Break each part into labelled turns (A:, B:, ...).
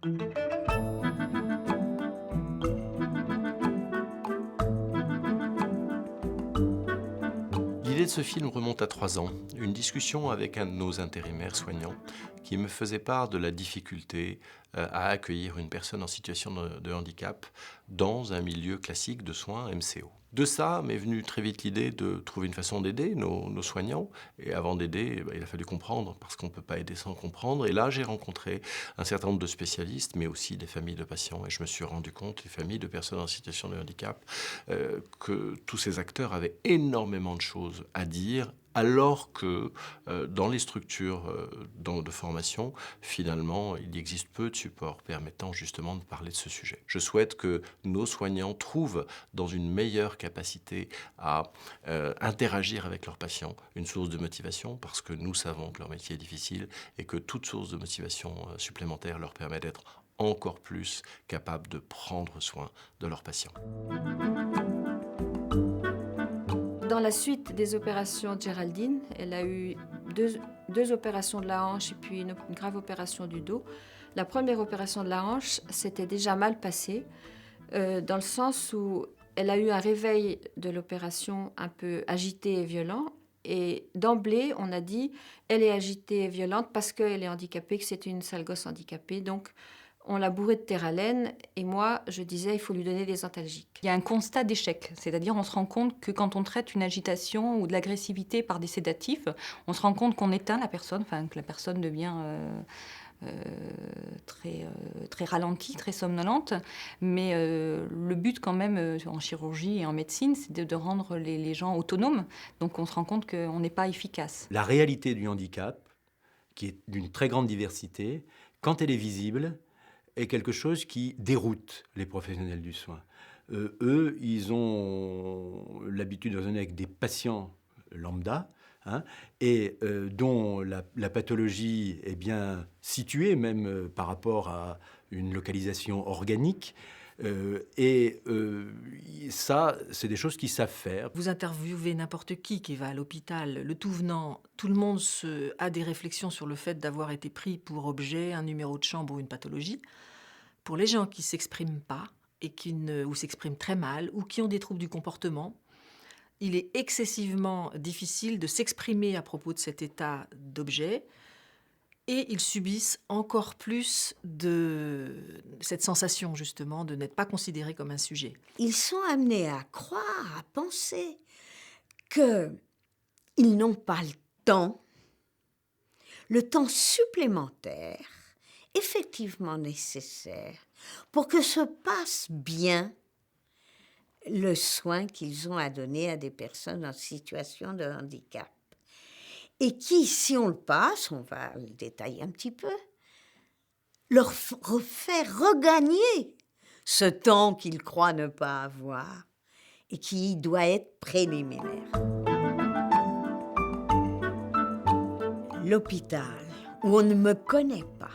A: L'idée de ce film remonte à 3 ans. Une discussion avec un de nos intérimaires soignants qui me faisait part de la difficulté à accueillir une personne en situation de handicap dans un milieu classique de soins MCO. De ça m'est venue très vite l'idée de trouver une façon d'aider nos soignants. Et avant d'aider, il a fallu comprendre, parce qu'on ne peut pas aider sans comprendre. Et là, j'ai rencontré un certain nombre de spécialistes, mais aussi des familles de patients. Et je me suis rendu compte, les familles de personnes en situation de handicap, que tous ces acteurs avaient énormément de choses à dire, alors que dans les structures de formation, finalement, il existe peu de supports permettant justement de parler de ce sujet. Je souhaite que nos soignants trouvent dans une meilleure capacité à interagir avec leurs patients une source de motivation, parce que nous savons que leur métier est difficile et que toute source de motivation supplémentaire leur permet d'être encore plus capables de prendre soin de leurs patients.
B: Dans la suite des opérations de Géraldine, elle a eu deux opérations de la hanche et puis une grave opération du dos. La première opération de la hanche s'était déjà mal passée, dans le sens où elle a eu un réveil de l'opération un peu agité et violent. Et d'emblée, on a dit, elle est agitée et violente parce qu'elle est handicapée, que c'est une sale gosse handicapée. Donc, on l'a bourrée de Terralène et moi, je disais, il faut lui donner des antalgiques.
C: Il y a un constat d'échec, c'est-à-dire on se rend compte que quand on traite une agitation ou de l'agressivité par des sédatifs, on se rend compte qu'on éteint la personne, enfin que la personne devient très ralentie, très somnolente. Mais le but quand même en chirurgie et en médecine, c'est de rendre les gens autonomes. Donc on se rend compte qu'on n'est pas efficace.
D: La réalité du handicap, qui est d'une très grande diversité, quand elle est visible, est quelque chose qui déroute les professionnels du soin. Eux, ils ont l'habitude de raisonner avec des patients lambda, hein, et dont la pathologie est bien située, même par rapport à une localisation organique. Ça, c'est des choses qu'ils savent faire.
E: Vous interviewez n'importe qui va à l'hôpital, le tout venant, tout le monde a des réflexions sur le fait d'avoir été pris pour objet, un numéro de chambre ou une pathologie. Pour les gens qui ne s'expriment pas, ou s'expriment très mal, ou qui ont des troubles du comportement, il est excessivement difficile de s'exprimer à propos de cet état d'objet, et ils subissent encore plus de cette sensation, justement, de n'être pas considérés comme un sujet.
F: Ils sont amenés à croire, à penser qu'ils n'ont pas le temps supplémentaire, effectivement nécessaire, pour que se passe bien le soin qu'ils ont à donner à des personnes en situation de handicap. Et qui, si on le passe, on va le détailler un petit peu, leur faire regagner ce temps qu'ils croient ne pas avoir et qui doit être préliminaire. L'hôpital, où on ne me connaît pas,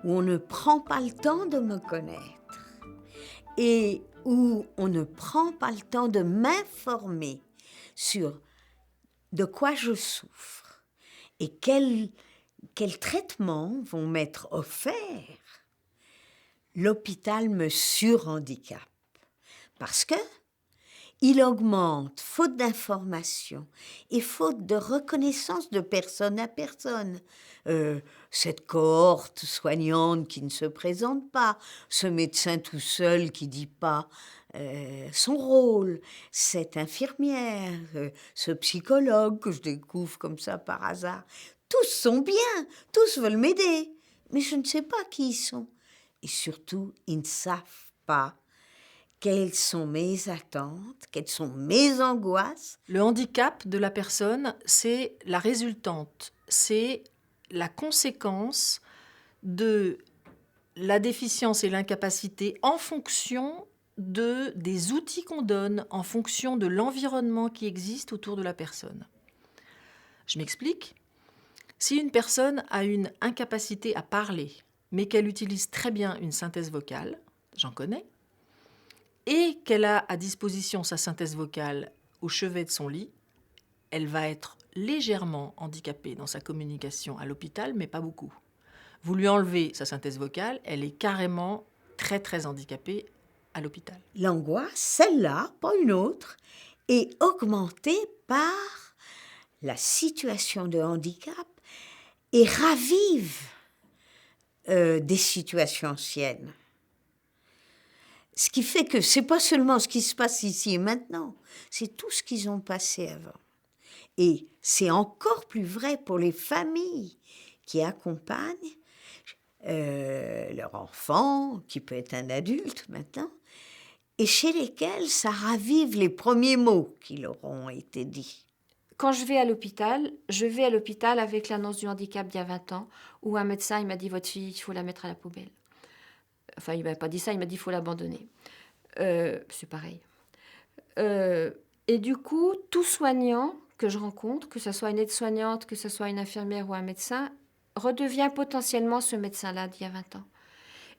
F: où on ne prend pas le temps de me connaître et où on ne prend pas le temps de m'informer sur de quoi je souffre et quels traitements vont m'être offerts, l'hôpital me surhandicape. Parce que il augmente, faute d'information et faute de reconnaissance de personne à personne. Cette cohorte soignante qui ne se présente pas, ce médecin tout seul qui ne dit pas son rôle, cette infirmière, ce psychologue que je découvre comme ça par hasard. Tous sont bien, tous veulent m'aider, mais je ne sais pas qui ils sont. Et surtout, ils ne savent pas quelles sont mes attentes, quelles sont mes angoisses.
E: Le handicap de la personne, c'est la résultante, c'est la conséquence de la déficience et l'incapacité en fonction des outils qu'on donne, en fonction de l'environnement qui existe autour de la personne. Je m'explique. Si une personne a une incapacité à parler, mais qu'elle utilise très bien une synthèse vocale, j'en connais, et qu'elle a à disposition sa synthèse vocale au chevet de son lit, elle va être légèrement handicapée dans sa communication à l'hôpital, mais pas beaucoup. Vous lui enlevez sa synthèse vocale, elle est carrément très très handicapée à l'hôpital.
F: L'angoisse, celle-là, pas une autre, est augmentée par la situation de handicap et ravive des situations anciennes. Ce qui fait que c'est pas seulement ce qui se passe ici et maintenant, c'est tout ce qu'ils ont passé avant. Et c'est encore plus vrai pour les familles qui accompagnent leur enfant, qui peut être un adulte maintenant, et chez lesquels ça ravive les premiers mots qui leur ont été dits.
B: Quand je vais à l'hôpital avec l'annonce du handicap d'il y a 20 ans, où un médecin il m'a dit « Votre fille, il faut la mettre à la poubelle ». Enfin, il ne m'a pas dit ça, il m'a dit « Il faut l'abandonner ». C'est pareil. Et du coup, tout soignant que je rencontre, que ce soit une aide-soignante, que ce soit une infirmière ou un médecin, redevient potentiellement ce médecin-là d'il y a 20 ans.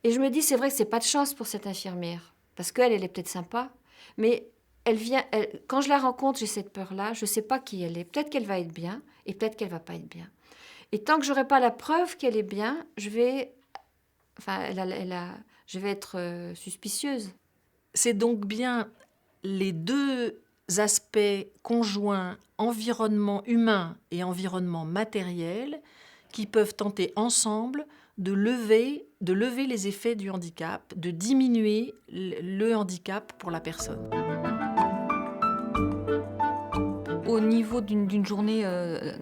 B: Et je me dis, c'est vrai que c'est pas de chance pour cette infirmière, parce qu'elle, elle est peut-être sympa, mais quand je la rencontre, j'ai cette peur-là, je sais pas qui elle est. Peut-être qu'elle va être bien, et peut-être qu'elle va pas être bien. Et tant que j'aurai pas la preuve qu'elle est bien, je vais être suspicieuse.
E: C'est donc bien les deux aspects conjoints, environnement humain et environnement matériel, qui peuvent tenter ensemble de lever les effets du handicap, de diminuer le handicap pour la personne.
C: Au niveau d'une journée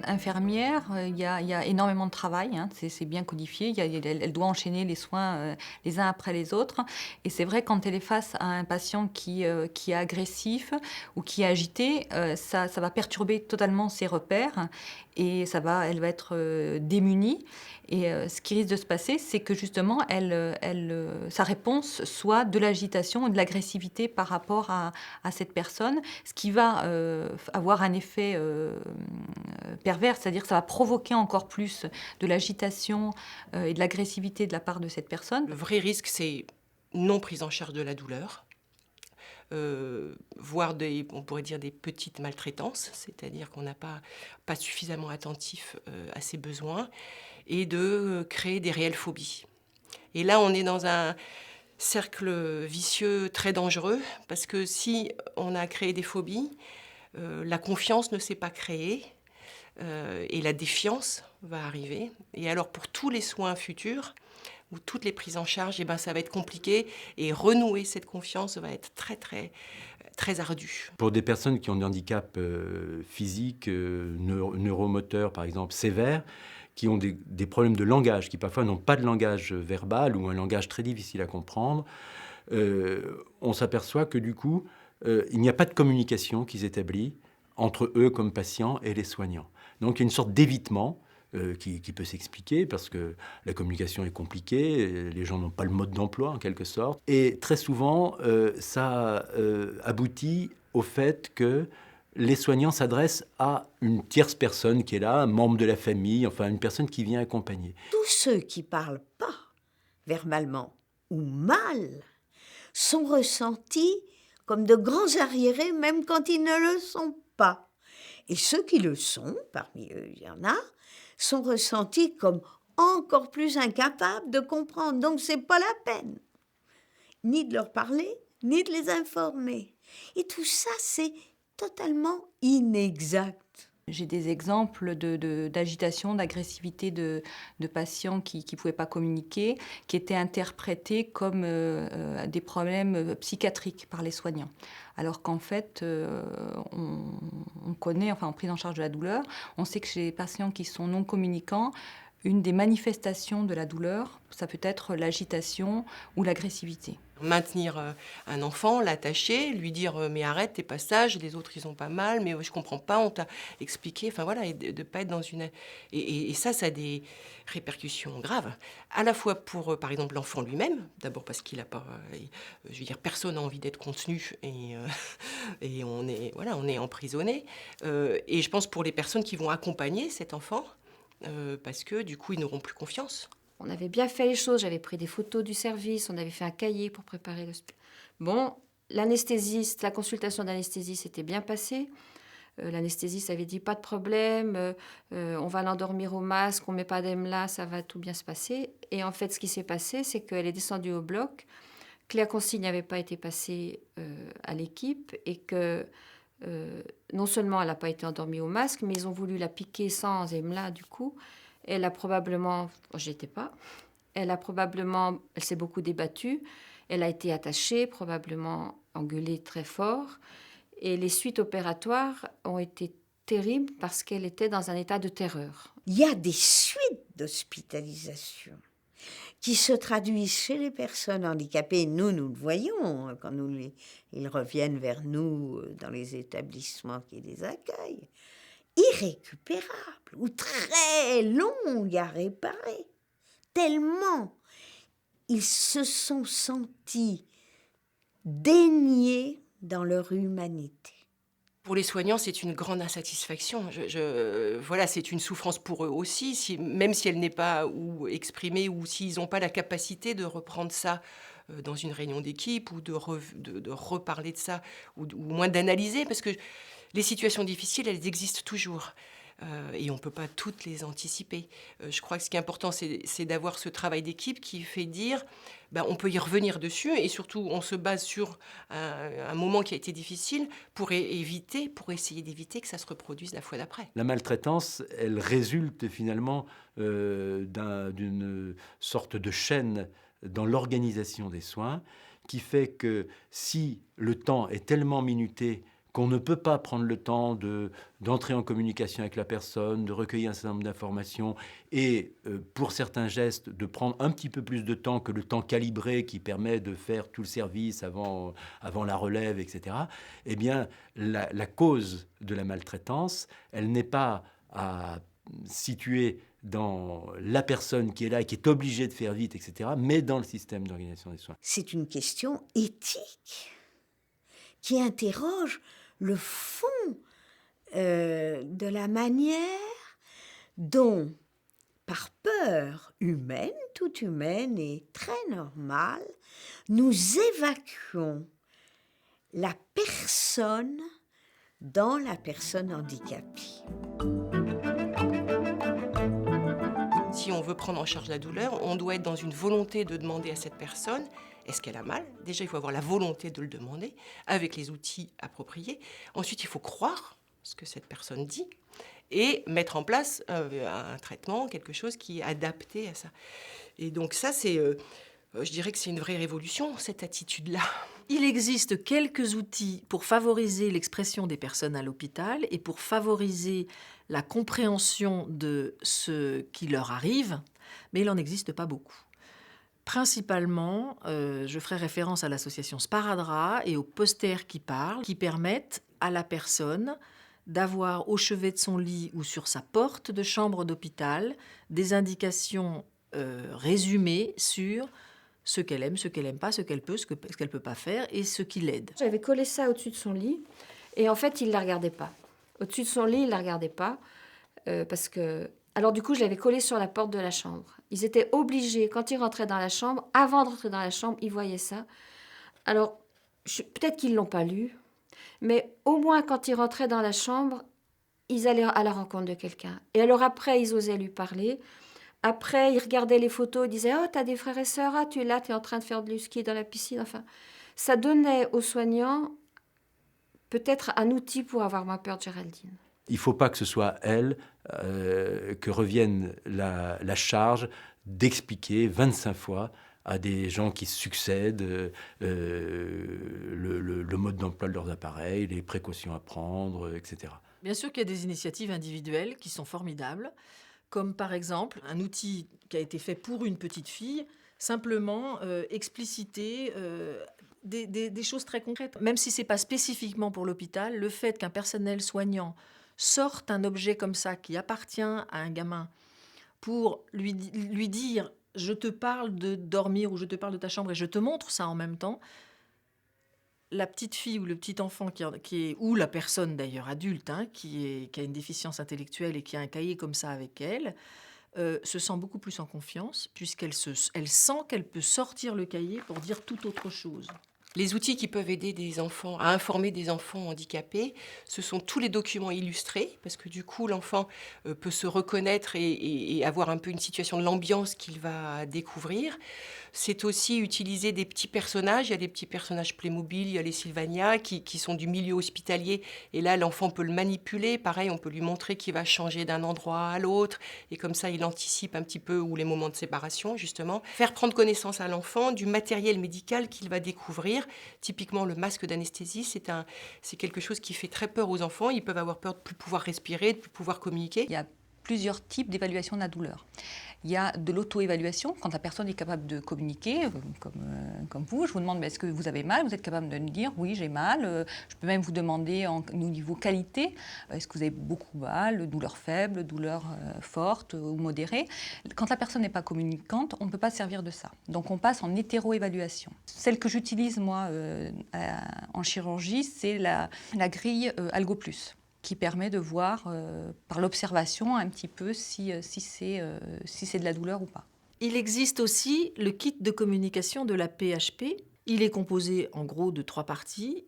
C: infirmière, il y a énormément de travail, hein, c'est bien codifié. Elle doit enchaîner les soins les uns après les autres. Et c'est vrai, quand elle est face à un patient qui est agressif ou qui est agité, ça va perturber totalement ses repères et elle va être démunie. Et ce qui risque de se passer, c'est que justement, sa réponse soit de l'agitation et de l'agressivité par rapport à cette personne, ce qui va avoir un effet pervers, c'est-à-dire que ça va provoquer encore plus de l'agitation et de l'agressivité de la part de cette personne.
G: Le vrai risque, c'est non prise en charge de la douleur, voire on pourrait dire des petites maltraitances, c'est-à-dire qu'on n'a pas suffisamment attentif à ses besoins, et de créer des réelles phobies. Et là, on est dans un cercle vicieux très dangereux, parce que si on a créé des phobies, la confiance ne s'est pas créée, et la défiance va arriver. Et alors, pour tous les soins futurs, ou toutes les prises en charge, eh ben, ça va être compliqué, et renouer cette confiance va être très, très, très ardu.
D: Pour des personnes qui ont des handicaps physiques, neuromoteurs par exemple, sévères, qui ont des problèmes de langage, qui parfois n'ont pas de langage verbal ou un langage très difficile à comprendre, on s'aperçoit que du coup, il n'y a pas de communication qui s'établit entre eux comme patients et les soignants. Donc il y a une sorte d'évitement qui peut s'expliquer parce que la communication est compliquée, les gens n'ont pas le mode d'emploi en quelque sorte. Et très souvent, ça aboutit au fait que les soignants s'adressent à une tierce personne qui est là, un membre de la famille, enfin une personne qui vient accompagner.
F: Tous ceux qui parlent pas verbalement ou mal sont ressentis comme de grands arriérés, même quand ils ne le sont pas. Et ceux qui le sont, parmi eux il y en a, sont ressentis comme encore plus incapables de comprendre. Donc c'est pas la peine ni de leur parler, ni de les informer. Et tout ça, c'est totalement inexact.
C: J'ai des exemples d'agitation, d'agressivité de patients qui ne pouvaient pas communiquer, qui étaient interprétés comme des problèmes psychiatriques par les soignants. Alors qu'en fait, on connaît, enfin en prise en charge de la douleur, on sait que chez les patients qui sont non communicants, une des manifestations de la douleur, ça peut être l'agitation ou l'agressivité.
G: Maintenir un enfant, l'attacher, lui dire mais arrête, t'es pas sage, les autres ils ont pas mal, mais je comprends pas, on t'a expliqué, enfin voilà, et de pas être dans une... Et ça a des répercussions graves, à la fois pour, par exemple, l'enfant lui-même, d'abord parce qu'il a pas... je veux dire, personne n'a envie d'être contenu, et on est emprisonné, et je pense pour les personnes qui vont accompagner cet enfant, parce que du coup ils n'auront plus confiance.
B: On avait bien fait les choses, j'avais pris des photos du service, on avait fait un cahier pour préparer le... Bon, l'anesthésiste, la consultation d'anesthésie s'était bien passée. L'anesthésiste avait dit pas de problème, on va l'endormir au masque, on met pas d'EMLA, ça va tout bien se passer. Et en fait, ce qui s'est passé, c'est qu'elle est descendue au bloc, que la consigne n'avait pas été passée à l'équipe et que non seulement elle n'a pas été endormie au masque, mais ils ont voulu la piquer sans EMLA du coup. Elle a probablement, j'étais pas, elle s'est beaucoup débattue, elle a été attachée, probablement engueulée très fort. Et les suites opératoires ont été terribles parce qu'elle était dans un état de terreur.
F: Il y a des suites d'hospitalisation qui se traduisent chez les personnes handicapées. Nous le voyons quand ils reviennent vers nous dans les établissements qui les accueillent. Irrécupérables ou très longues à réparer. Tellement ils se sont sentis déniés dans leur humanité.
G: Pour les soignants, c'est une grande insatisfaction. Voilà, c'est une souffrance pour eux aussi, même si elle n'est pas ou exprimée ou s'ils n'ont pas la capacité de reprendre ça dans une réunion d'équipe ou de reparler de ça ou au moins d'analyser, parce que les situations difficiles, elles existent toujours. Et on ne peut pas toutes les anticiper. Je crois que ce qui est important, c'est d'avoir ce travail d'équipe qui fait dire, on peut y revenir dessus, et surtout, on se base sur un moment qui a été difficile pour essayer d'éviter que ça se reproduise la fois d'après.
D: La maltraitance, elle résulte finalement d'une sorte de chaîne dans l'organisation des soins qui fait que si le temps est tellement minuté qu'on ne peut pas prendre le temps d'entrer en communication avec la personne, de recueillir un certain nombre d'informations et pour certains gestes, de prendre un petit peu plus de temps que le temps calibré qui permet de faire tout le service avant la relève, etc. Eh bien, la cause de la maltraitance, elle n'est pas à situer dans la personne qui est là et qui est obligée de faire vite, etc., mais dans le système d'organisation des soins.
F: C'est une question éthique qui interroge le fond de la manière dont, par peur humaine, toute humaine et très normale, nous évacuons la personne dans la personne handicapée.
G: Si on veut prendre en charge la douleur, on doit être dans une volonté de demander à cette personne est-ce qu'elle a mal. Déjà, il faut avoir la volonté de le demander avec les outils appropriés. Ensuite, il faut croire ce que cette personne dit et mettre en place un traitement, quelque chose qui est adapté à ça. Et donc ça, je dirais que c'est une vraie révolution, cette attitude-là.
E: Il existe quelques outils pour favoriser l'expression des personnes à l'hôpital et pour favoriser la compréhension de ce qui leur arrive, mais il n'en existe pas beaucoup. Principalement, je ferai référence à l'association Sparadrap et aux posters qui parlent, qui permettent à la personne d'avoir au chevet de son lit ou sur sa porte de chambre d'hôpital des indications résumées sur ce qu'elle aime, ce qu'elle n'aime pas, ce qu'elle peut, ce qu'elle ne peut pas faire et ce qui l'aide.
B: J'avais collé ça au-dessus de son lit et en fait, il ne la regardait pas. Au-dessus de son lit, il ne la regardait pas parce que... Alors du coup, je l'avais collé sur la porte de la chambre. Ils étaient obligés, quand ils rentraient dans la chambre, avant de rentrer dans la chambre, ils voyaient ça. Alors, peut-être qu'ils ne l'ont pas lu, mais au moins quand ils rentraient dans la chambre, ils allaient à la rencontre de quelqu'un. Et alors après, ils osaient lui parler. Après, ils regardaient les photos, ils disaient « Oh, t'as des frères et sœurs, ah, tu es là, t'es en train de faire du ski dans la piscine. » Enfin, ça donnait aux soignants peut-être un outil pour avoir moins peur de Géraldine.
D: Il ne faut pas que ce soit elle que revienne la charge d'expliquer 25 fois à des gens qui succèdent le mode d'emploi de leurs appareils, les précautions à prendre, etc.
E: Bien sûr qu'il y a des initiatives individuelles qui sont formidables, comme par exemple un outil qui a été fait pour une petite fille, simplement expliciter des choses très concrètes. Même si ce n'est pas spécifiquement pour l'hôpital, le fait qu'un personnel soignant sorte un objet comme ça qui appartient à un gamin pour lui dire « je te parle de dormir » ou « je te parle de ta chambre » et je te montre ça en même temps, la petite fille ou le petit enfant ou la personne d'ailleurs adulte qui a une déficience intellectuelle et qui a un cahier comme ça avec elle, se sent beaucoup plus en confiance puisqu'elle sent qu'elle peut sortir le cahier pour dire toute autre chose.
G: Les outils qui peuvent aider des enfants à informer des enfants handicapés, ce sont tous les documents illustrés, parce que du coup, l'enfant peut se reconnaître et avoir un peu une situation de l'ambiance qu'il va découvrir. C'est aussi utiliser des petits personnages. Il y a des petits personnages Playmobil, il y a les Sylvania qui sont du milieu hospitalier. Et là, l'enfant peut le manipuler. Pareil, on peut lui montrer qu'il va changer d'un endroit à l'autre. Et comme ça, il anticipe un petit peu ou les moments de séparation, justement. Faire prendre connaissance à l'enfant du matériel médical qu'il va découvrir. Typiquement, le masque d'anesthésie, c'est quelque chose qui fait très peur aux enfants. Ils peuvent avoir peur de ne plus pouvoir respirer, de ne plus pouvoir communiquer.
C: Il y a plusieurs types d'évaluation de la douleur. Il y a de l'auto-évaluation, quand la personne est capable de communiquer, comme vous. Je vous demande, est-ce que vous avez mal? Vous êtes capable de me dire, oui, j'ai mal. Je peux même vous demander, au niveau qualité, est-ce que vous avez beaucoup mal, douleur faible, douleur forte ou modérée? Quand la personne n'est pas communicante, on ne peut pas se servir de ça. Donc on passe en hétéro-évaluation. Celle que j'utilise, moi, en chirurgie, c'est la grille Algo Plus, qui permet de voir par l'observation un petit peu si c'est de la douleur ou pas.
E: Il existe aussi le kit de communication de la PHP. Il est composé en gros de 3 parties.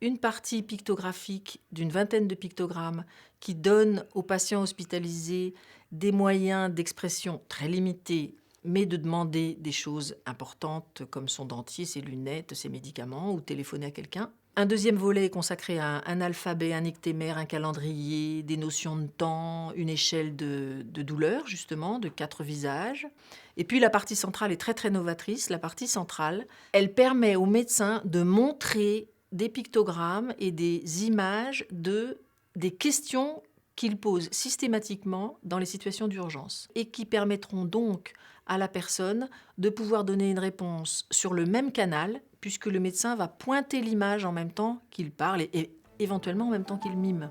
E: Une partie pictographique d'une 20aine de pictogrammes qui donne aux patients hospitalisés des moyens d'expression très limités, mais de demander des choses importantes comme son dentier, ses lunettes, ses médicaments ou téléphoner à quelqu'un. Un deuxième volet est consacré à un alphabet, un ictémère, un calendrier, des notions de temps, une échelle de douleur, justement, de 4 visages. Et puis la partie centrale est très très novatrice. La partie centrale, elle permet aux médecins de montrer des pictogrammes et des images des questions qu'ils posent systématiquement dans les situations d'urgence et qui permettront donc à la personne de pouvoir donner une réponse sur le même canal, puisque le médecin va pointer l'image en même temps qu'il parle et éventuellement en même temps qu'il mime.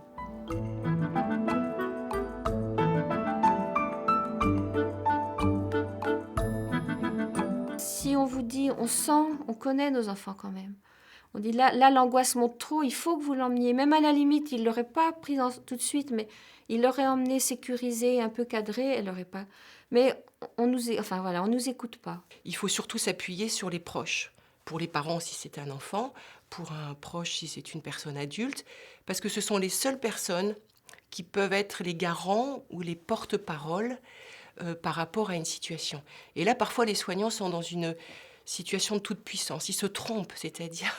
B: Si on vous dit, on sent, on connaît nos enfants quand même. On dit là l'angoisse monte trop, il faut que vous l'emmeniez. Même à la limite, il ne l'aurait pas pris tout de suite, mais il l'aurait emmené sécurisé, un peu cadré, elle l'aurait pas. Mais on nous écoute pas.
G: Il faut surtout s'appuyer sur les proches. Pour les parents si c'est un enfant, pour un proche si c'est une personne adulte, parce que ce sont les seules personnes qui peuvent être les garants ou les porte-paroles par rapport à une situation. Et là, parfois, les soignants sont dans une situation de toute puissance. Ils se trompent, c'est-à-dire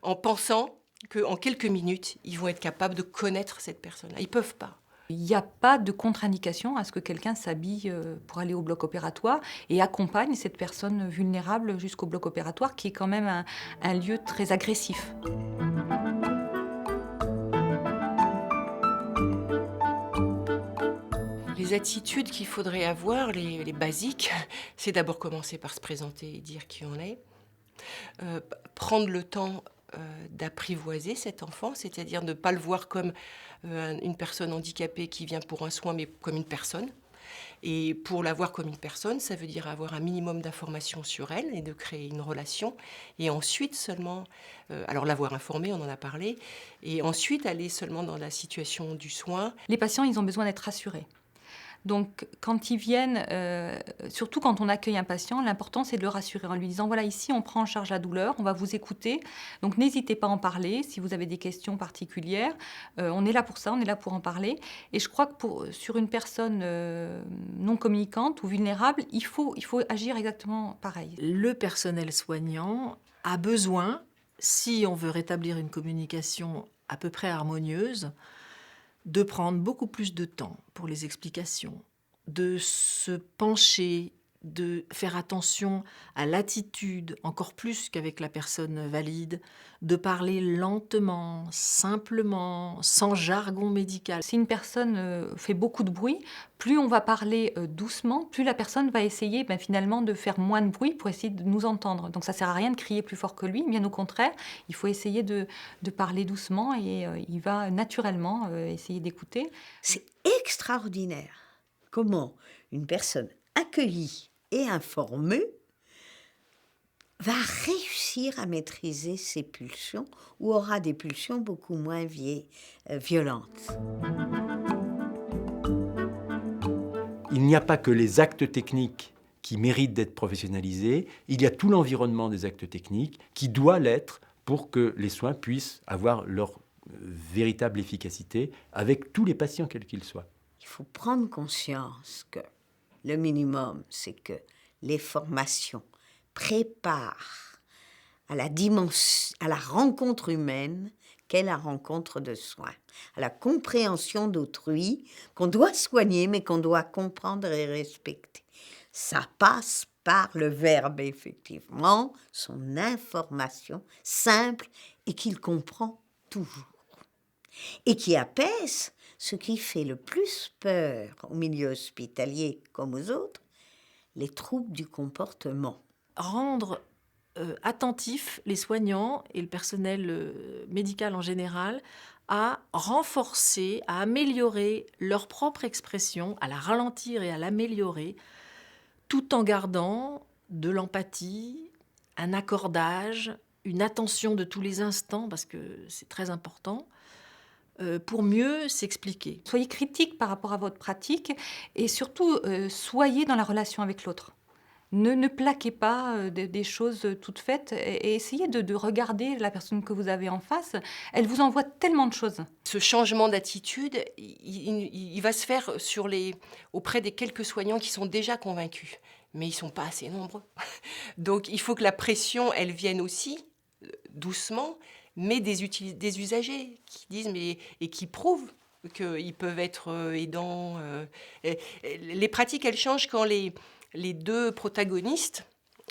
G: en pensant qu'en quelques minutes, ils vont être capables de connaître cette personne-là. Ils ne peuvent pas.
C: Il n'y a pas de contre-indication à ce que quelqu'un s'habille pour aller au bloc opératoire et accompagne cette personne vulnérable jusqu'au bloc opératoire, qui est quand même un lieu très agressif.
G: Les attitudes qu'il faudrait avoir, les basiques, c'est d'abord commencer par se présenter et dire qui on est. Prendre le temps d'apprivoiser cet enfant, c'est-à-dire de ne pas le voir comme une personne handicapée qui vient pour un soin, mais comme une personne. Et pour la voir comme une personne, ça veut dire avoir un minimum d'informations sur elle et de créer une relation. Et ensuite seulement, alors l'avoir informée, on en a parlé, et ensuite aller seulement dans la situation du soin.
C: Les patients, ils ont besoin d'être rassurés. Donc, quand ils viennent, surtout quand on accueille un patient, l'important, c'est de le rassurer en lui disant, voilà, ici, on prend en charge la douleur, on va vous écouter. Donc, n'hésitez pas à en parler si vous avez des questions particulières. On est là pour ça, on est là pour en parler. Et je crois que sur une personne non communicante ou vulnérable, il faut agir exactement pareil.
E: Le personnel soignant a besoin, si on veut rétablir une communication à peu près harmonieuse, de prendre beaucoup plus de temps pour les explications, de se pencher, de faire attention à l'attitude, encore plus qu'avec la personne valide, de parler lentement, simplement, sans jargon médical.
C: Si une personne fait beaucoup de bruit, plus on va parler doucement, plus la personne va essayer finalement de faire moins de bruit pour essayer de nous entendre. Donc ça ne sert à rien de crier plus fort que lui, bien au contraire, il faut essayer de parler doucement et il va naturellement essayer d'écouter.
F: C'est extraordinaire comment une personne accueillie et informée va réussir à maîtriser ses pulsions ou aura des pulsions beaucoup moins violentes.
D: Il n'y a pas que les actes techniques qui mérite d'être professionnalisé, il y a tout l'environnement des actes techniques qui doit l'être pour que les soins puissent avoir leur véritable efficacité avec tous les patients, quels qu'ils soient.
F: Il faut prendre conscience que le minimum, c'est que les formations préparent à la rencontre humaine qu'est la rencontre de soins, à la compréhension d'autrui qu'on doit soigner mais qu'on doit comprendre et respecter. Ça passe par le verbe, effectivement, son information simple et qu'il comprend toujours. Et qui apaise ce qui fait le plus peur au milieu hospitalier comme aux autres, les troubles du comportement.
E: Rendre attentifs les soignants et le personnel médical en général à renforcer, à améliorer leur propre expression, à la ralentir et à l'améliorer, tout en gardant de l'empathie, un accordage, une attention de tous les instants, parce que c'est très important, pour mieux s'expliquer.
C: Soyez critique par rapport à votre pratique et surtout soyez dans la relation avec l'autre. Ne plaquez pas des choses toutes faites et essayez de regarder la personne que vous avez en face. Elle vous envoie tellement de choses.
G: Ce changement d'attitude, il va se faire auprès des quelques soignants qui sont déjà convaincus. Mais ils ne sont pas assez nombreux. Donc il faut que la pression, elle vienne aussi, doucement, mais des usagers qui disent et qui prouvent qu'ils peuvent être aidants. Les pratiques, elles changent quand les deux protagonistes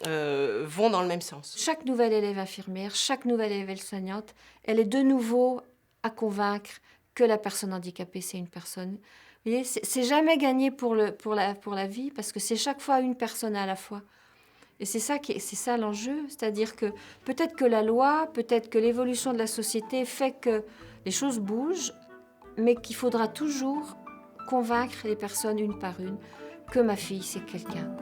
G: vont dans le même sens.
B: Chaque nouvelle élève infirmière, chaque nouvelle élève soignante, elle est de nouveau à convaincre que la personne handicapée, c'est une personne. Vous voyez, c'est jamais gagné pour la vie, parce que c'est chaque fois une personne à la fois. Et c'est ça l'enjeu, c'est-à-dire que peut-être que la loi, peut-être que l'évolution de la société fait que les choses bougent, mais qu'il faudra toujours convaincre les personnes une par une que ma fille, c'est quelqu'un.